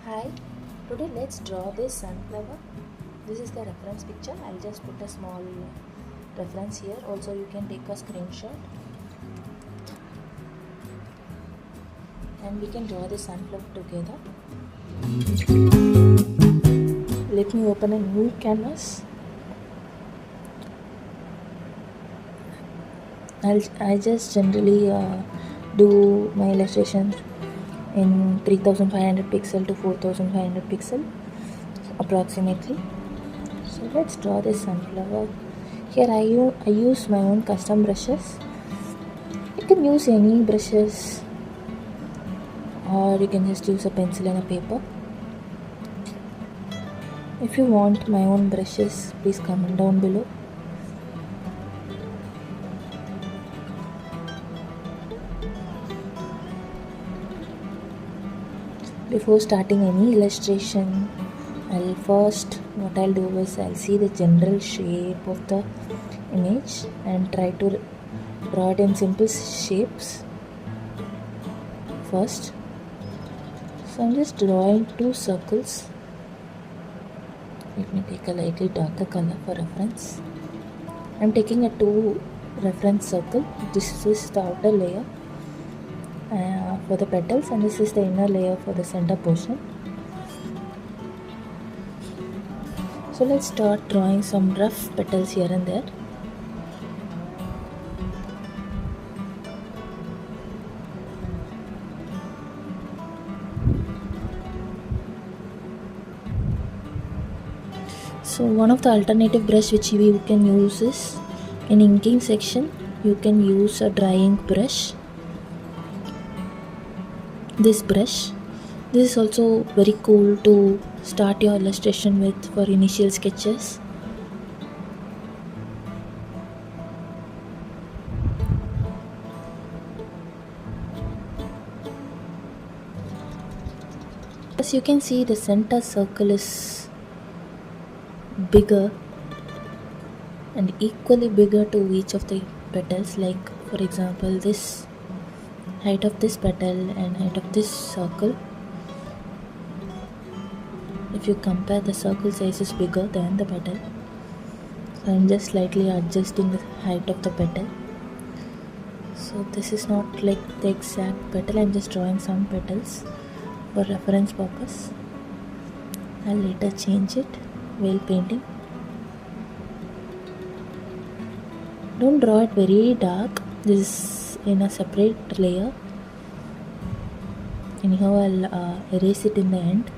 Hi, today let's draw this sunflower. This is the reference picture. I'll just put a small reference here. Also, you can take a screenshot and we can draw the sunflower together. Let me open a new canvas. I just generally do my illustrations in 3500 pixel to 4500 pixel approximately. So let's draw this sunflower. Here I use my own custom brushes. You can use any brushes or you can just use a pencil and a paper. If you want my own brushes, please comment down below. Before starting any illustration, what I'll do is I'll see the general shape of the image and try to draw it in simple shapes first. So I'm just drawing two circles. Let me take a lightly darker color for reference. I'm taking a two reference circle. This is the outer layer for the petals and this is the inner layer for the center portion. So let's start drawing some rough petals here and there. So one of the alternative brush which we can use is in inking section you can use a dry ink brush. This brush, this is also very cool to start your illustration with for initial sketches. As you can see, the center circle is bigger and equally bigger to each of the petals, like for example this height of this petal and height of this circle. If you compare, the circle size is bigger than the petal. So I'm just slightly adjusting the height of the petal. So this is not like the exact petal, I'm just drawing some petals for reference purpose. I'll later change it while painting. Don't draw it very dark. This is in a separate layer. Anyhow, I'll erase it in the end.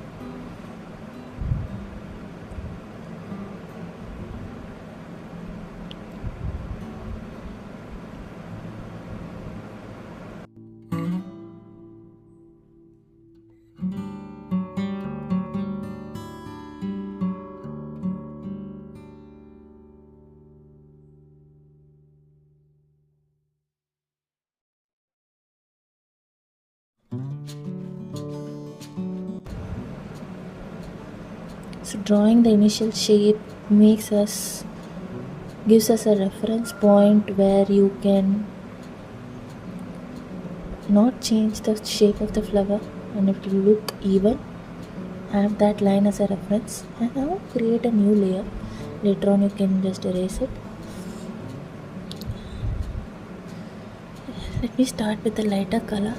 So drawing the initial shape gives us a reference point where you can not change the shape of the flower and it will look even. Have that line as a reference and now create a new layer. Later on you can just erase it. Let me start with a lighter color.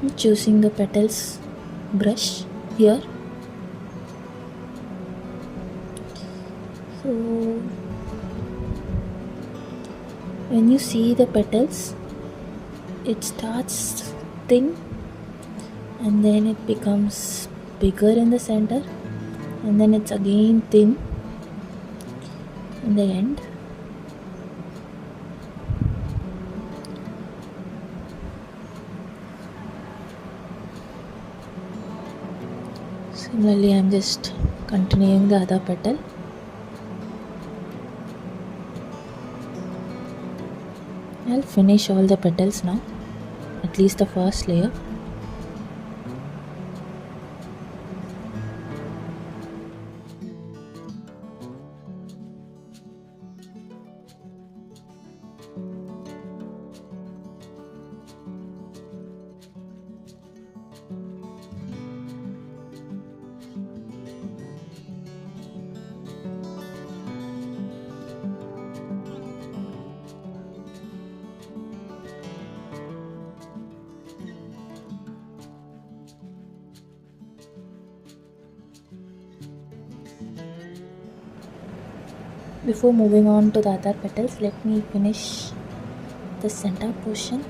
I'm choosing the petals brush here. So when you see the petals, it starts thin and then it becomes bigger in the center and then it's again thin in the end. Similarly, I'm just continuing the other petal. I'll finish all the petals now, at least the first layer. Before moving on to the other petals, let me finish the center portion.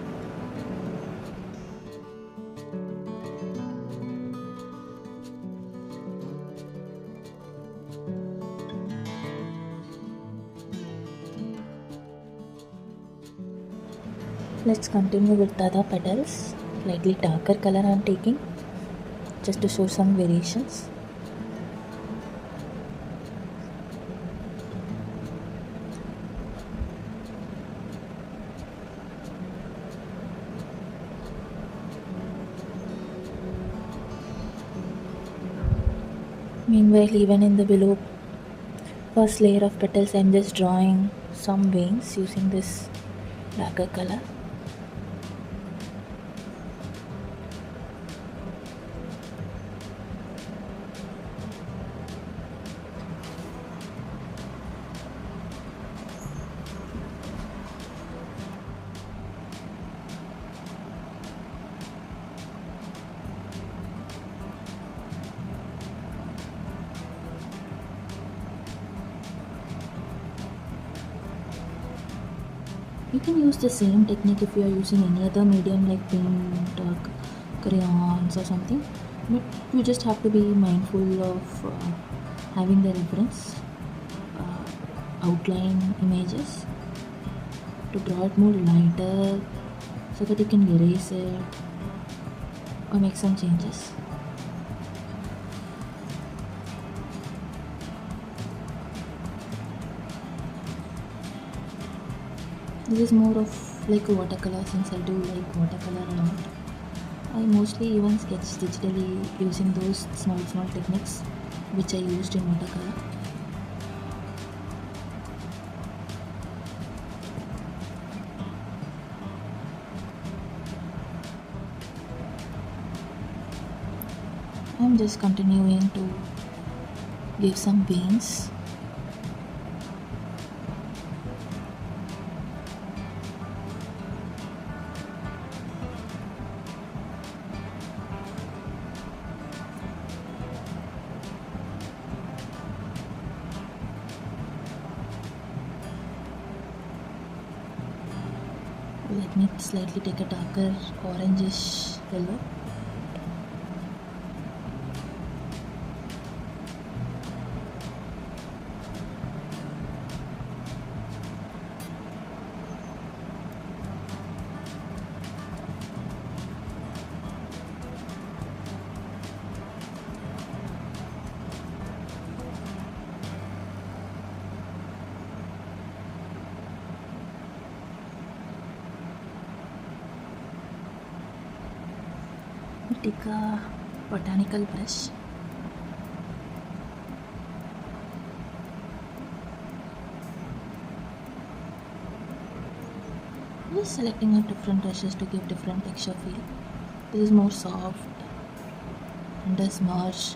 Let's continue with the other petals. Slightly darker color I am taking just to show some variations. Meanwhile, even in the below first layer of petals, I am just drawing some veins using this darker color. You can use the same technique if you are using any other medium like paint or crayons or something, but you just have to be mindful of having the reference outline images to draw it more lighter so that you can erase it or make some changes. This is more of like a watercolor, since I do like watercolor a lot. I mostly even sketch digitally using those small techniques which I used in watercolor. I'm just continuing to give some veins. Let me slightly take a darker orangish yellow. Take a botanical brush. Just selecting out different brushes to give different texture feel. This is more soft and does merge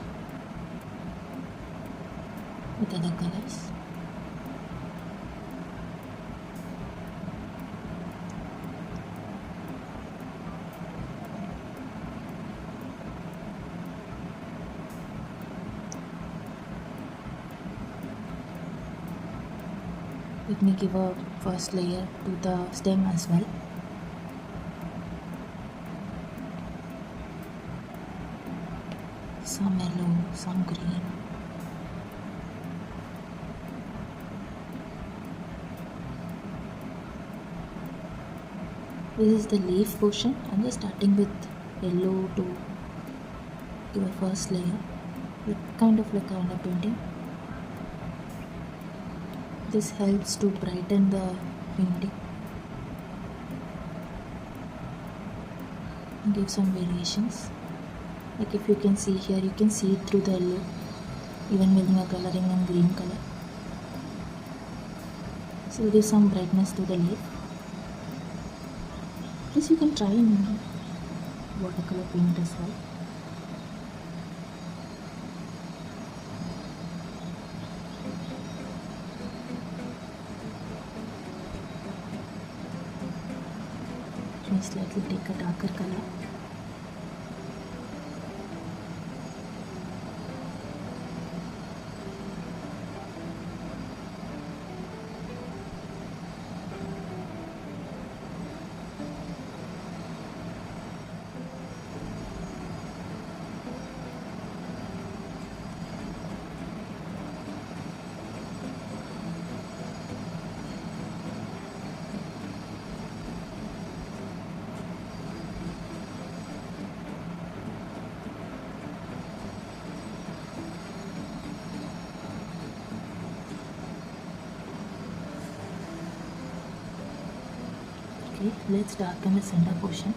with other colors. Let me give a first layer to the stem as well. Some yellow, some green. This is the leaf portion. I'm just starting with yellow to give a first layer, kind of like a underpainting. This helps to brighten the painting and give some variations. Like if you can see here, you can see it through the yellow, even within a coloring in green color. So give some brightness to the leaf. This you can try in watercolor paint as well. Slightly take a darker color. Okay, let's darken the center portion.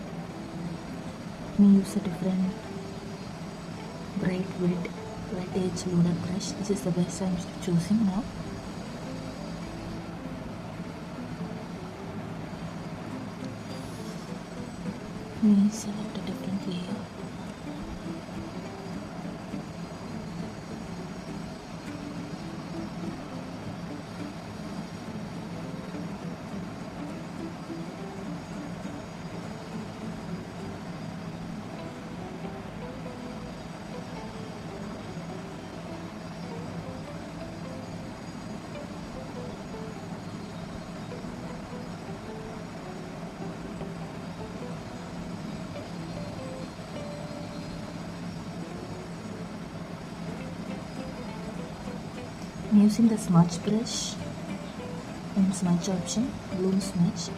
Let me use a different bright edge loaded brush. This is the best I'm choosing now. Let me select a different layer. I'm using the smudge brush and smudge option, bloom smudge.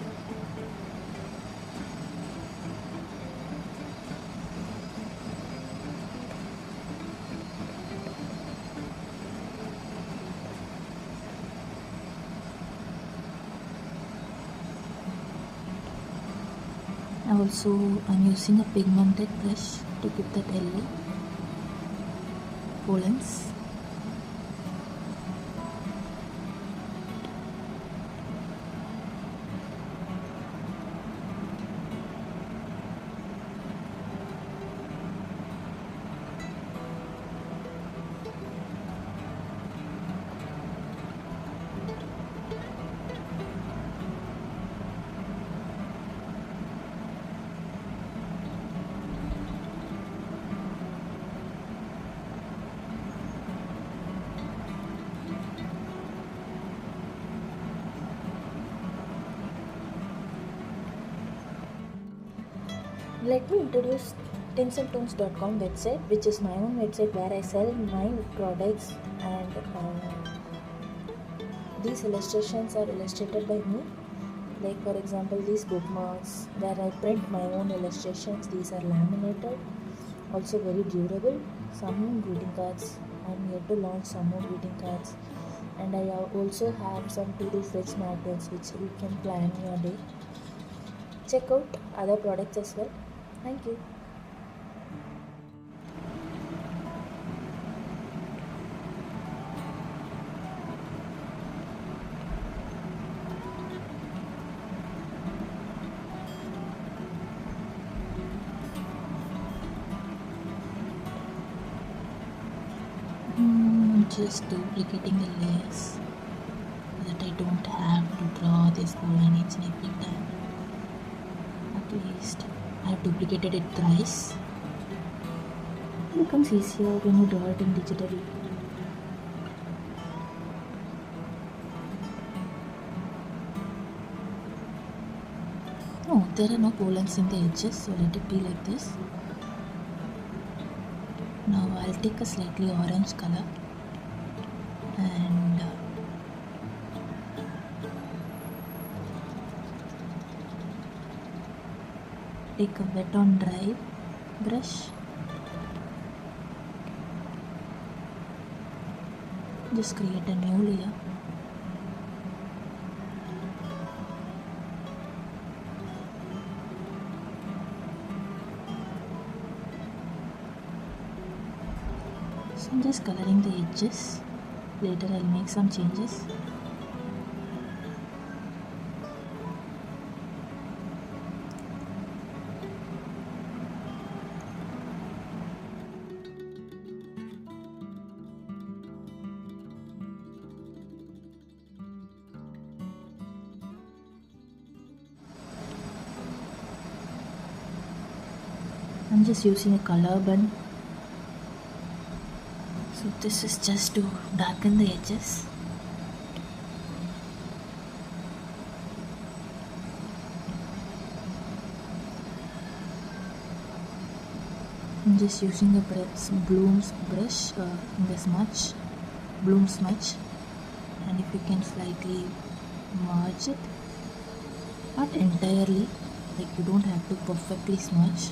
Also, I'm using a pigmented brush to give that yellow pollens. Let me introduce tinseltones.com website, which is my own website where I sell my products, and these illustrations are illustrated by me. Like for example, these bookmarks where I print my own illustrations. These are laminated, also very durable. Some greeting cards. I'm here to launch some more greeting cards, and I also have some to-do fridge magnets which you can plan your day. Check out other products as well. Thank you. Just duplicating the layers so that I don't have to draw this whole each and every time. At least I have duplicated it thrice. It becomes easier when you draw it in digitally. No, there are no pollens in the edges, so let it be like this. Now I'll take a slightly orange color and take a wet on dry brush. Just create a new layer. So I'm just coloring the edges. Later I'll make some changes. I'm just using a color bun. So this is just to darken the edges. I'm just using a bloom brush in the smudge, bloom smudge, and if you can slightly merge it, not entirely, like you don't have to perfectly smudge.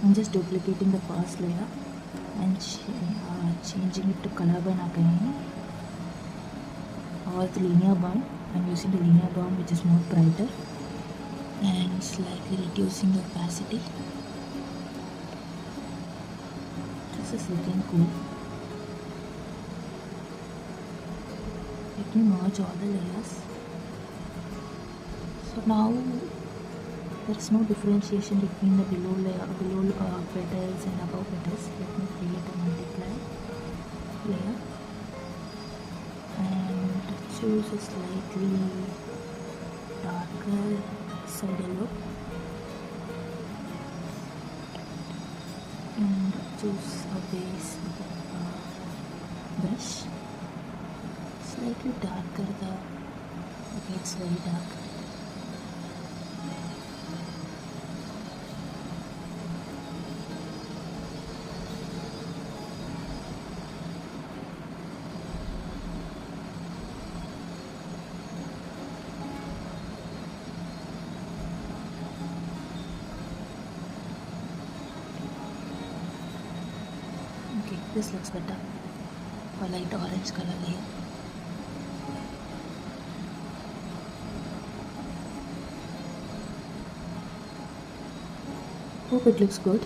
I'm just duplicating the first layer and changing it to color burn again, or the linear burn. I'm using the linear burn, which is more brighter, and slightly reducing the opacity. This is looking cool. Let me merge all the layers. So now there is no differentiation between the below petals and above petals. Let me create a multiply layer and choose a slightly darker side yellow and choose a base brush. Slightly darker okay, it's very dark. Okay, this looks better. A light orange color layer. Hope it looks good.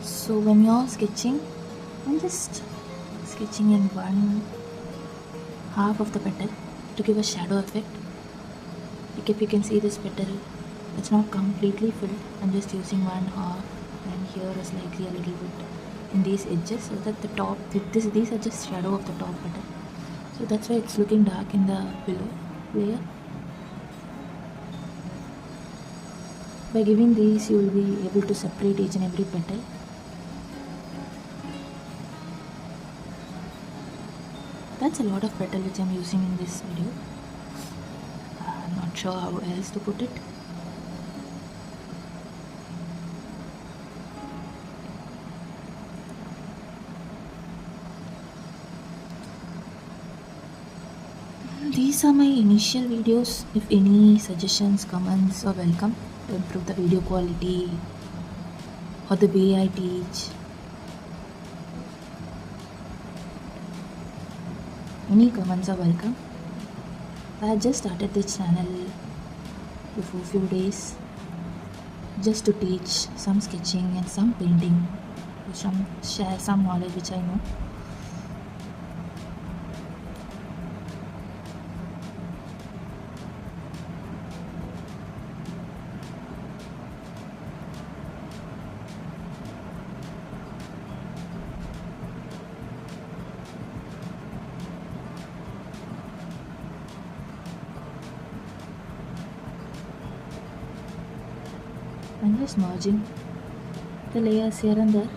So when you're sketching, I'm just sketching in one half of the petal to give a shadow effect. Like if you can see this petal, it's not completely filled. I'm just using one half and here is slightly a little bit in these edges, so that the top, these are just shadow of the top petal. So that's why it's looking dark in the below layer. By giving these, you will be able to separate each and every petal. That's a lot of petal which I'm using in this video. I'm not sure how else to put it. These are my initial videos. If any suggestions, comments are welcome to improve the video quality or the way I teach. Any comments are welcome. I had just started this channel before a few days just to teach some sketching and some painting, share some knowledge which I know. I'm just merging the layers here and there.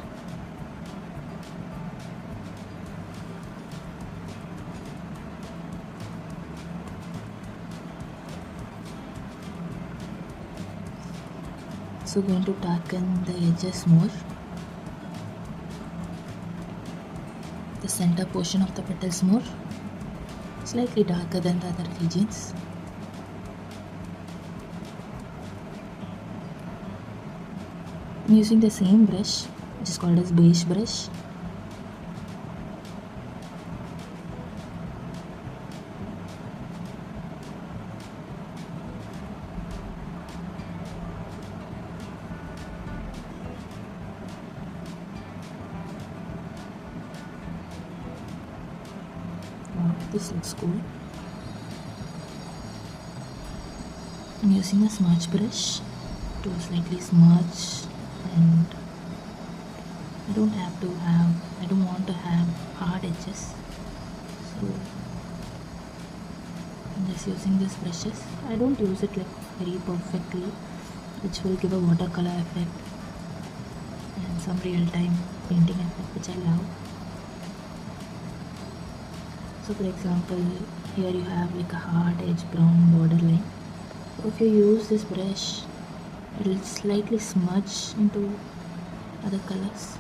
So going to darken the edges more. The center portion of the petals more, slightly darker than the other regions. I'm using the same brush, which is called as beige brush. Wow, this looks cool. I'm using a smudge brush to slightly smudge, and I don't want to have hard edges, so I'm just using these brushes. I don't use it like very perfectly, which will give a watercolor effect and some real-time painting effect, which I love. So for example, here you have like a hard edge brown borderline. So if you use this brush, it will slightly smudge into other colors.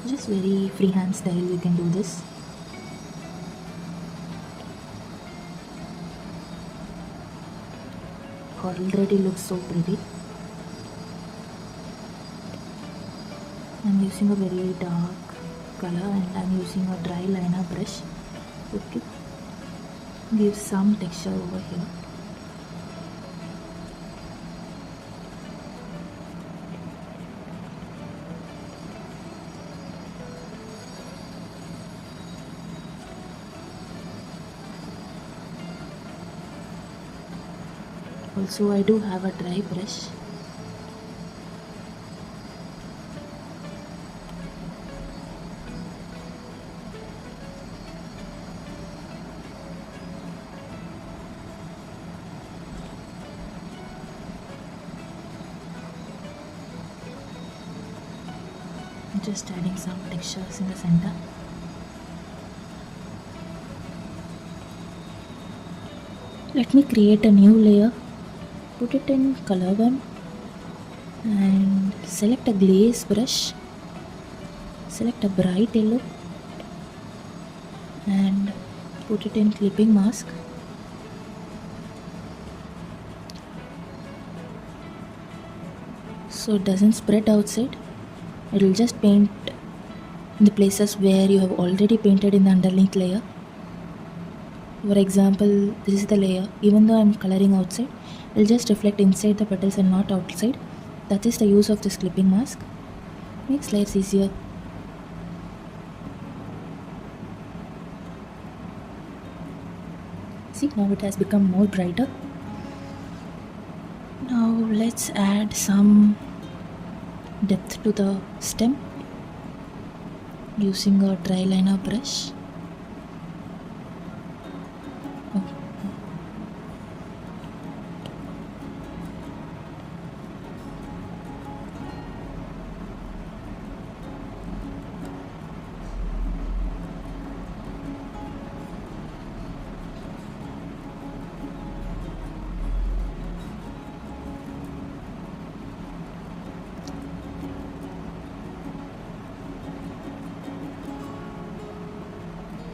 Just very freehand style you can do this. Already looks so pretty. I'm using a very dark color and I'm using a dry liner brush to give some texture over here. Also, I do have a dry brush. Just adding some textures in the center. Let me create a new layer. Put it in color 1 and select a glaze brush. Select a bright yellow and put it in clipping mask. So it doesn't spread outside. It will just paint in the places where you have already painted in the underneath layer. For example, this is the layer. Even though I'm coloring outside, it will just reflect inside the petals and not outside. That is the use of this clipping mask. Makes layers easier. See, now it has become more brighter. Now let's add some depth to the stem using a dry liner brush.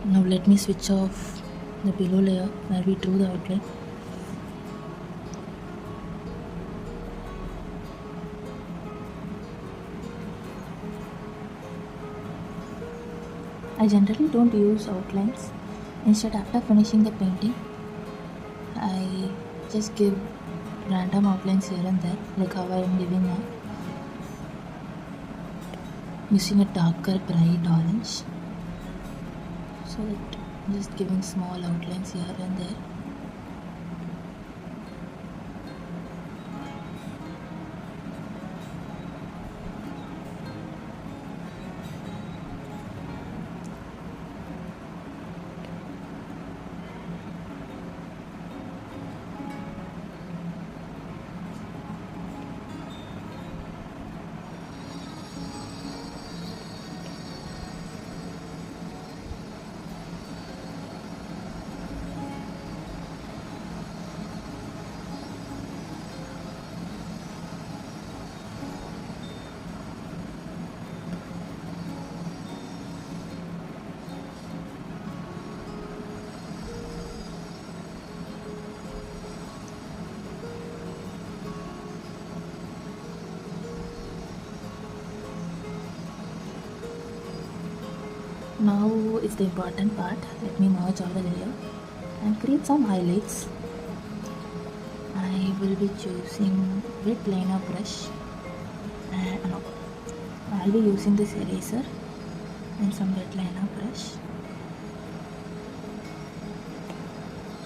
Now let me switch off the below layer where we drew the outline. I generally don't use outlines. Instead, after finishing the painting, I just give random outlines here and there, like how I am giving now, using a darker bright orange. So that I'm just giving small outlines here and there. Now is the important part. Let me merge all the layer and create some highlights. I will be choosing wet liner brush and I'll be using this eraser and some wet liner brush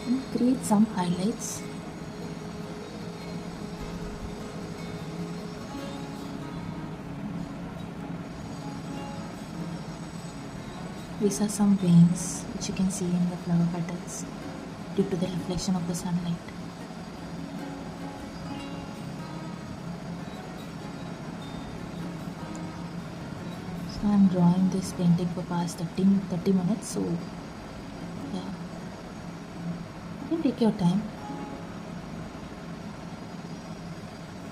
and create some highlights. These are some veins which you can see in the flower petals due to the reflection of the sunlight. So I'm drawing this painting for past 30 minutes, so yeah, you can take your time.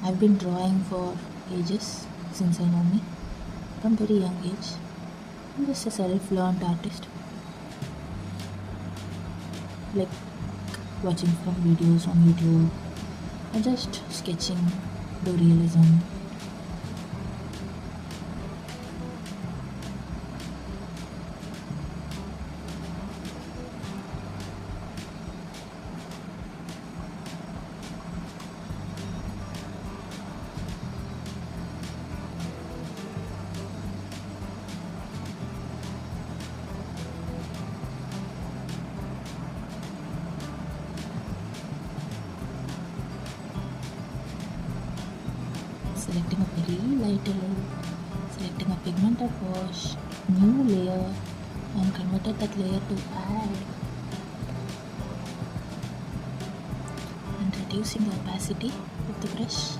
I've been drawing for ages since I know me, from very young age. I'm just a self-learned artist, like watching from videos on YouTube or just sketching, do realism. Selecting a very light yellow, selecting a pigmented wash, new layer, and converted that layer to add, and reducing the opacity with the brush.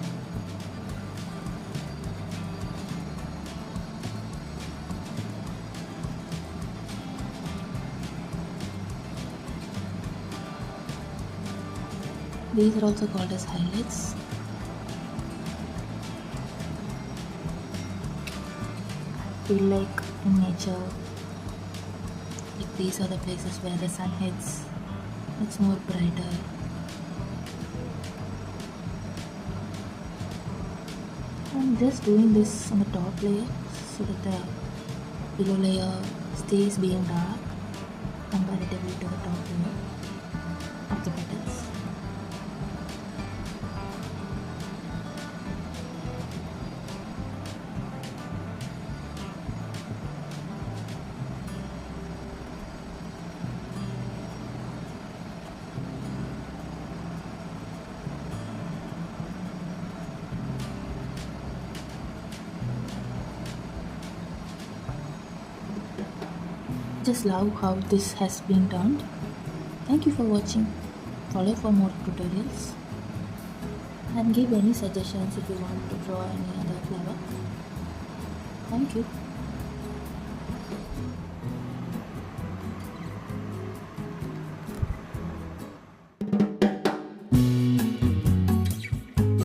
These are also called as highlights. Feel like in nature, like these are the places where the sun hits, it's more brighter. I'm just doing this on the top layer so that the below layer stays being dark comparatively to the top layer of the petals. Just love how this has been turned. Thank you for watching. Follow for more tutorials and give any suggestions if you want to draw any other flower. Thank you.